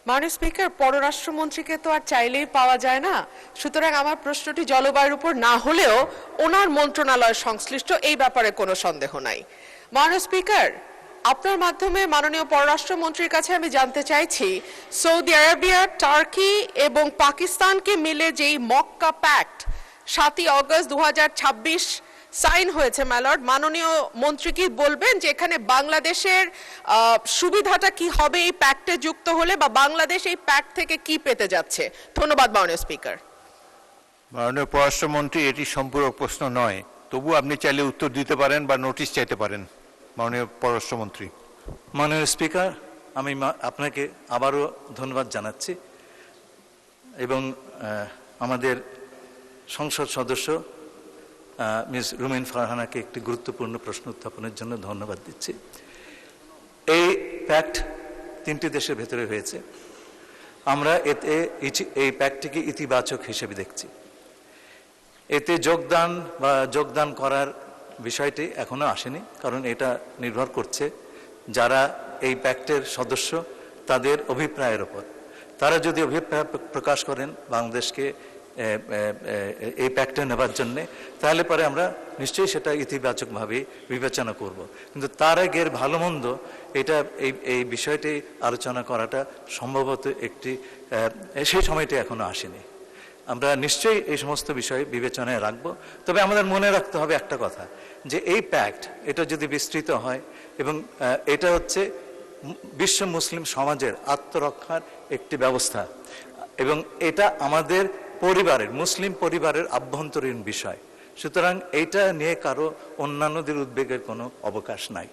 মাননীয় স্পিকার, পররাষ্ট্রমন্ত্রীকে তো আর চাইলেই পাওয়া যায় না, সুতরাং আমার প্রশ্নটি জলবায়ুর উপর না হলেও ওনার মন্ত্রণালয় সংশ্লিষ্ট, এই ব্যাপারে কোনো সন্দেহ নাই। মাননীয় স্পিকার, আপনার মাধ্যমে মাননীয় পররাষ্ট্রমন্ত্রীর কাছে আমি জানতে চাইছি, সৌদি আরবিয়া, টার্কি এবং পাকিস্তানকে মিলে যেই মক্কা প্যাক্ট 7ই অগস্ট 2026 সাইন হয়েছে ম্যালর্ড, মাননীয় মন্ত্রী কি বলবেন যে এখানে বাংলাদেশের সুবিধাটা কি হবে এই প্যাক্টে যুক্ত হলে, বা বাংলাদেশ এই প্যাক্ট থেকে কি পেতে যাচ্ছে? ধন্যবাদ মাননীয় স্পিকার। মাননীয় পররাষ্ট্রমন্ত্রী, এটি সম্পূরক প্রশ্ন নয়, তবু আপনি চাইলে উত্তর দিতে পারেন বা নোটিশ চাইতে পারেন। মাননীয় পররাষ্ট্রমন্ত্রী। মাননীয় স্পিকার, আমি আপনাকে আবারও ধন্যবাদ জানাচ্ছি এবং আমাদের সংসদ সদস্য মিস রুমিন ফারহানাকে একটি গুরুত্বপূর্ণ প্রশ্ন উত্থাপনের জন্য ধন্যবাদ দিচ্ছি। এই প্যাক্ট 3টি দেশের ভেতরে হয়েছে। আমরা এতে এই প্যাক্টটিকে ইতিবাচক হিসেবে দেখছি। এতে যোগদান করার বিষয়টি এখনো আসেনি, কারণ এটা নির্ভর করছে যারা এই প্যাক্টের সদস্য তাদের অভিপ্রায়ের ওপর। তারা যদি অভিপ্রায় প্রকাশ করেন বাংলাদেশকে এই প্যাক্টে নেবার জন্যে, তাহলে পরে আমরা নিশ্চয়ই সেটা ইতিবাচকভাবে বিবেচনা করব। কিন্তু তার আগের ভালো মন্দ এটা এই বিষয়টি আলোচনা করাটা সম্ভবত সেই সময়টি এখনো আসেনি। আমরা নিশ্চয়ই এই সমস্ত বিষয় বিবেচনায় রাখব। তবে আমাদের মনে রাখতে হবে একটা কথা, যে এই প্যাক্ট এটা যদি বিস্তৃত হয় এবং এটা হচ্ছে বিশ্ব মুসলিম সমাজের আত্মরক্ষার একটি ব্যবস্থা, এবং এটা আমাদের মুসলিম পরিবারের আভ্যন্তরীণ বিষয়। সুতরাং এইটা নিয়ে কারো অন্যান্যদের উদ্বেগের কোনো অবকাশ নাই।